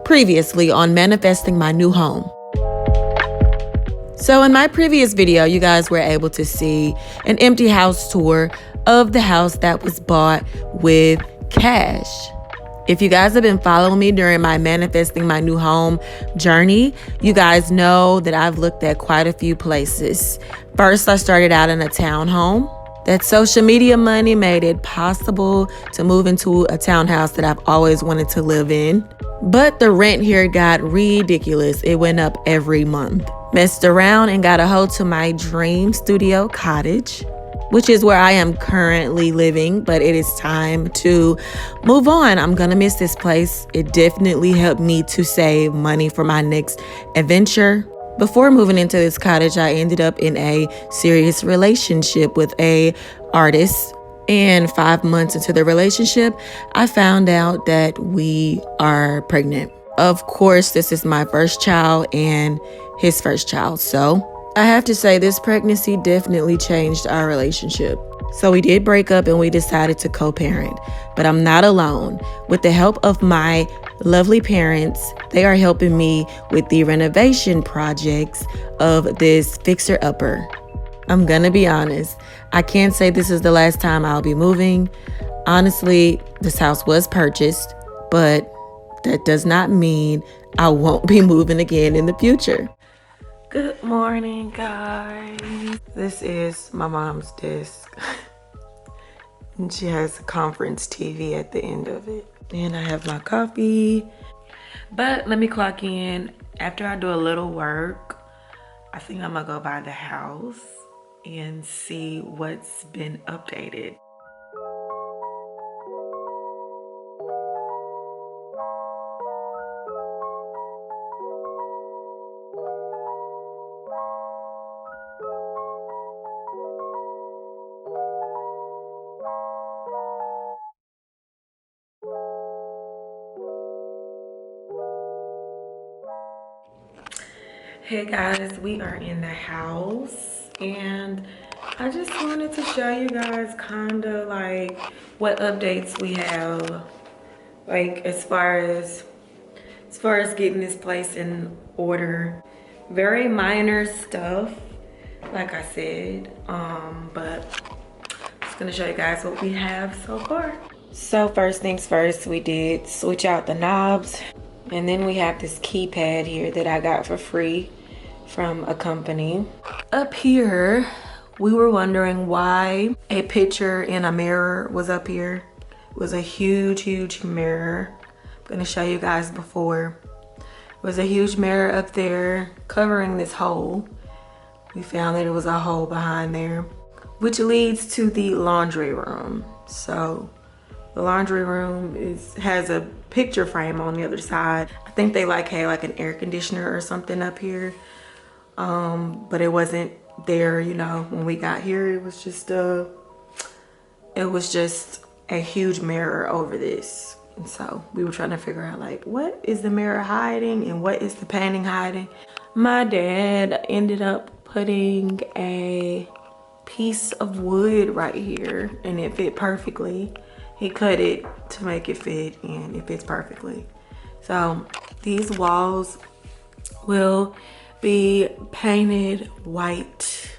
Previously on manifesting my new home. So in my previous video, you guys were able to see an empty house tour of the house that was bought with cash. If you guys have been following me during my manifesting my new home journey, you guys know that I've looked at quite a few places. First, I started out in a townhome. That social media money made it possible to move into a townhouse that I've always wanted to live in. But the rent here got ridiculous. It went up every month. Messed around and got a hold to my dream studio cottage, which is where I am currently living, but it is time to move on. I'm gonna miss this place. It definitely helped me to save money for my next adventure. Before moving into this cottage, I ended up in a serious relationship with an artist. And 5 months into the relationship, I found out that we are pregnant. Of course, this is my first child and his first child. So I have to say this pregnancy definitely changed our relationship. So we did break up and we decided to co-parent. But I'm not alone. With the help of my lovely parents, they are helping me with the renovation projects of this fixer-upper. I'm gonna be honest, I can't say this is the last time I'll be moving. Honestly, this house was purchased, but that does not mean I won't be moving again in the future. Good morning, guys. This is my mom's desk. And she has a conference TV at the end of it. And I have my coffee. But let me clock in. After I do a little work, I think I'm gonna go by the house and see what's been updated. Hey guys, we are in the house and I just wanted to show you guys kind of like what updates we have, like as far as getting this place in order. Very minor stuff, like I said, but I'm just gonna show you guys what we have so far. So first things first, we did switch out the knobs, and then we have this keypad here that I got for free from a company. Up here, we were wondering why a picture in a mirror was up here. It was a huge mirror. I'm gonna show you guys before. It was a huge mirror up there covering this hole. We found that it was a hole behind there, which leads to the laundry room. So the laundry room has a picture frame on the other side. I think they had like an air conditioner or something up here. But it wasn't there, you know, when we got here. It was just a huge mirror over this. And so we were trying to figure out like, what is the mirror hiding and what is the painting hiding? My dad ended up putting a piece of wood right here and it fit perfectly. He cut it to make it fit and it fits perfectly. So these walls will be painted white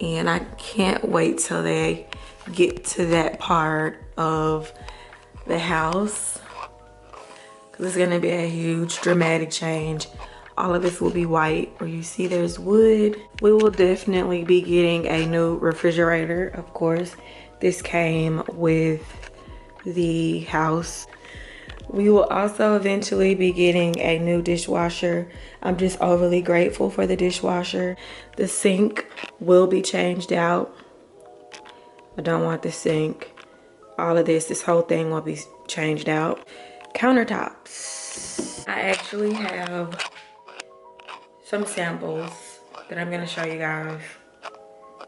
and I can't wait till they get to that part of the house because it's gonna be a huge dramatic change. All of this will be white. Where you see there's wood. We will definitely be getting a new refrigerator, of course. This came with the house. We will also eventually be getting a new dishwasher. I'm just overly grateful for the dishwasher. The sink will be changed out. I don't want the sink. All of this whole thing will be changed out. Countertops. I actually have some samples that I'm gonna show you guys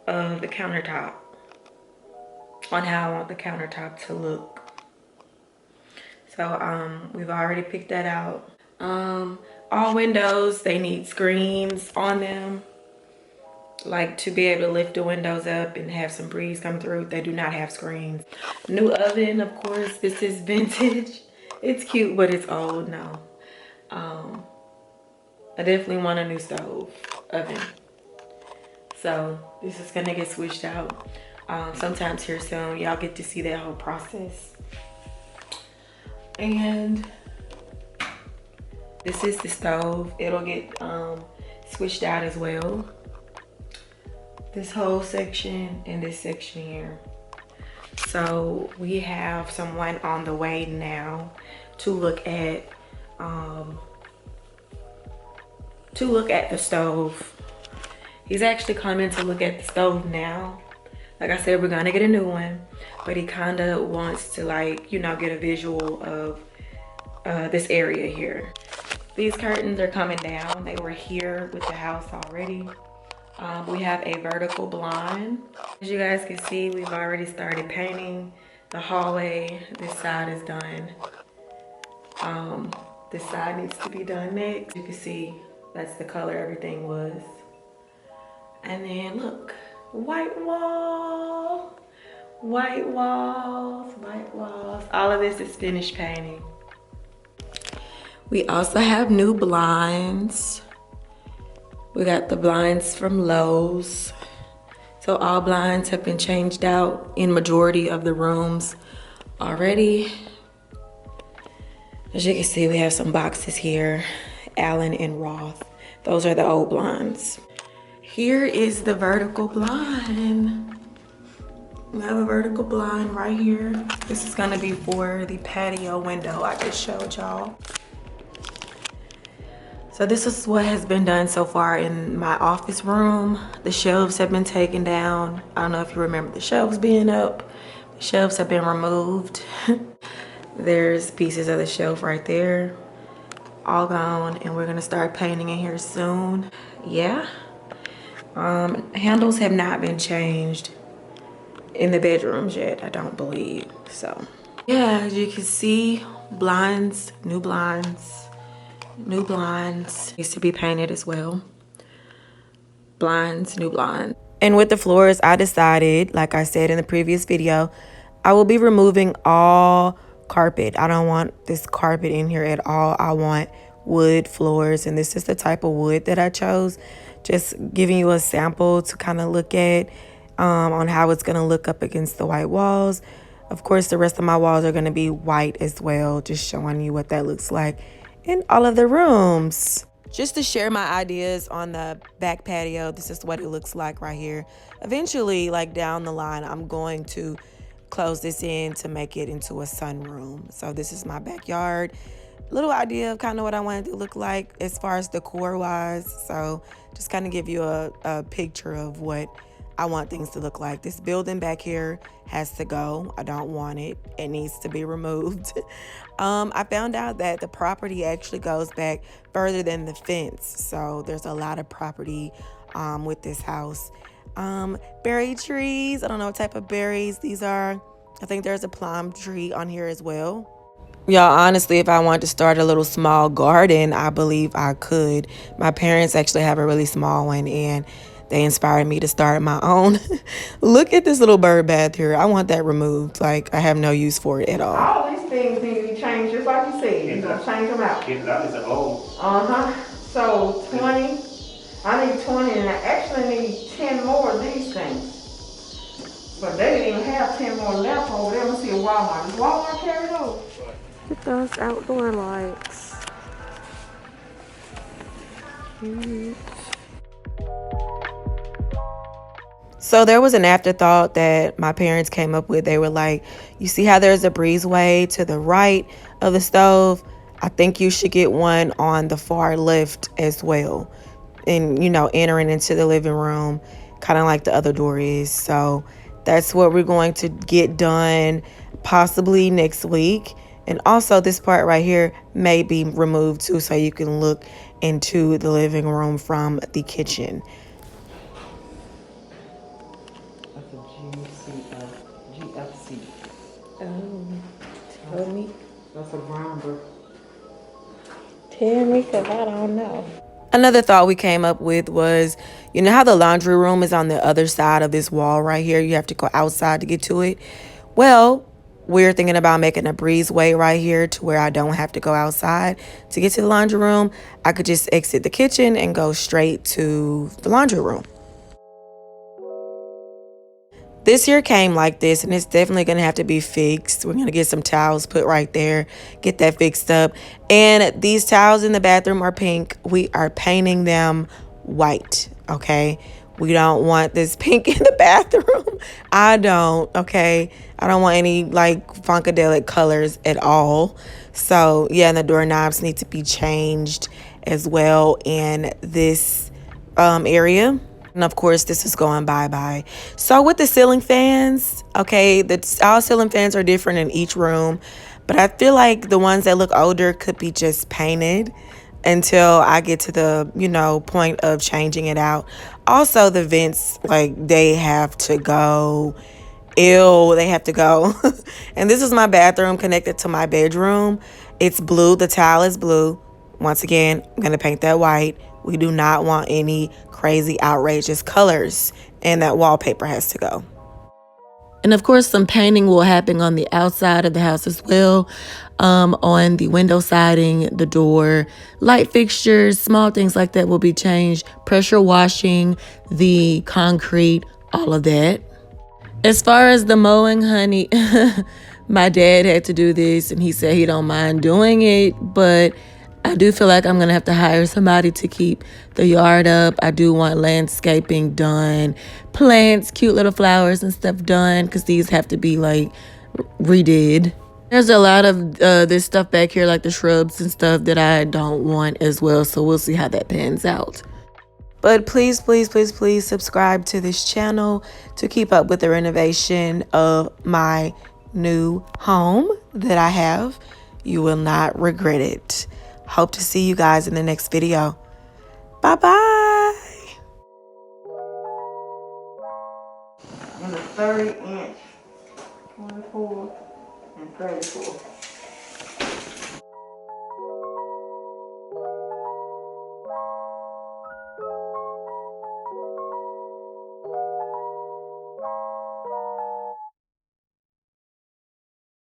of the countertop, on how I want the countertop to look. So we've already picked that out. All windows, they need screens on them, like to be able to lift the windows up and have some breeze come through. They do not have screens. New oven, of course. This is vintage. It's cute, but it's old. No, I definitely want a new stove oven. So this is gonna get switched out sometimes here soon. Y'all get to see that whole process. And this is the stove. It'll get switched out as well. This whole section and this section here. So we have someone on the way now to look at the stove. He's actually coming to look at the stove now. Like I said, we're gonna get a new one, but he kind of wants to, like, you know, get a visual of this area here. These curtains are coming down. They were here with the house already. We have a vertical blind. As you guys can see, we've already started painting the hallway. This side is done. This side needs to be done next. You can see that's the color everything was. And then look, white wall, white walls, white walls. All of this is finished painting. We also have new blinds. We got the blinds from Lowe's. So all blinds have been changed out in majority of the rooms already. As you can see, we have some boxes here, Allen and Roth. Those are the old blinds. Here is the vertical blind. We have a vertical blind right here. This is gonna be for the patio window I just showed y'all. So this is what has been done so far in my office room. The shelves have been taken down. I don't know if you remember the shelves being up. The shelves have been removed. There's pieces of the shelf right there, all gone, and we're gonna start painting in here soon. Yeah. Handles have not been changed in the bedrooms yet, I don't believe. So yeah, as you can see, blinds, new blinds, new blinds. Needs to be painted as well. Blinds, new blinds. And with the floors, I decided, like I said in the previous video, I will be removing all carpet. I don't want this carpet in here at all. I want wood floors, and this is the type of wood that I chose. Just giving you a sample to kind of look at on how it's going to look up against the white walls. Of course, the rest of my walls are going to be white as well, just showing you what that looks like in all of the rooms. Just to share my ideas on the back patio, this is what it looks like right here. Eventually, like down the line, I'm going to close this in to make it into a sunroom. So this is my backyard. Little idea of kind of what I wanted to look like as far as decor wise. So just kind of give you a picture of what I want things to look like. This building back here has to go. I don't want it. It needs to be removed. I found out that the property actually goes back further than the fence. So there's a lot of property with this house. Berry trees. I don't know what type of berries these are. I think there's a plum tree on here as well. Y'all, honestly, if I wanted to start a little small garden, I believe I could. My parents actually have a really small one, and they inspired me to start my own. Look at this little bird bath here. I want that removed. Like, I have no use for it at all. All these things need to be changed, just like you said. You're going to change them out. That is old. So 20, I need 20, and I actually need 10 more of these things. But they didn't even have 10 more left over there. Let me see if Walmart. Does Walmart carry those? Look at those outdoor lights. Cute. So there was an afterthought that my parents came up with. They were like, you see how there's a breezeway to the right of the stove? I think you should get one on the far left as well. And, you know, entering into the living room, kind of like the other door is. So that's what we're going to get done possibly next week. And also this part right here may be removed too, so you can look into the living room from the kitchen. That's a GFC. Oh, tell me. That's a brown bird. Tell me, because I don't know. Another thought we came up with was, you know how the laundry room is on the other side of this wall right here? You have to go outside to get to it. Well, We're thinking about making a breezeway right here to where I don't have to go outside to get to the laundry room. I could just exit the kitchen and go straight to the laundry room. This here came like this, and it's definitely going to have to be fixed. We're going to get some towels put right there, get that fixed up. And these towels in the bathroom are pink. We are painting them white, okay? We don't want this pink in the bathroom. I don't, okay? I don't want any, like, funkadelic colors at all. So, yeah, and the doorknobs need to be changed as well in this area. And of course, this is going bye-bye. So with the ceiling fans, okay, all ceiling fans are different in each room. But I feel like the ones that look older could be just painted until I get to the, point of changing it out. Also, the vents, like, they have to go. Ew, they have to go. And this is my bathroom connected to my bedroom. It's blue. The tile is blue. Once again, I'm going to paint that white. We do not want any crazy, outrageous colors, and that wallpaper has to go. And of course, some painting will happen on the outside of the house as well, on the window siding, the door, light fixtures, small things like that will be changed. Pressure washing, the concrete, all of that. As far as the mowing, honey, my dad had to do this, and he said he don't mind doing it, but I do feel like I'm going to have to hire somebody to keep the yard up. I do want landscaping done, plants, cute little flowers and stuff done, because these have to be, like, redid. There's a lot of this stuff back here, like the shrubs and stuff, that I don't want as well, so we'll see how that pans out. But please, please, please, please subscribe to this channel to keep up with the renovation of my new home that I have. You will not regret it. Hope to see you guys in the next video. Bye-bye. And the 30-inch, 24 and 34.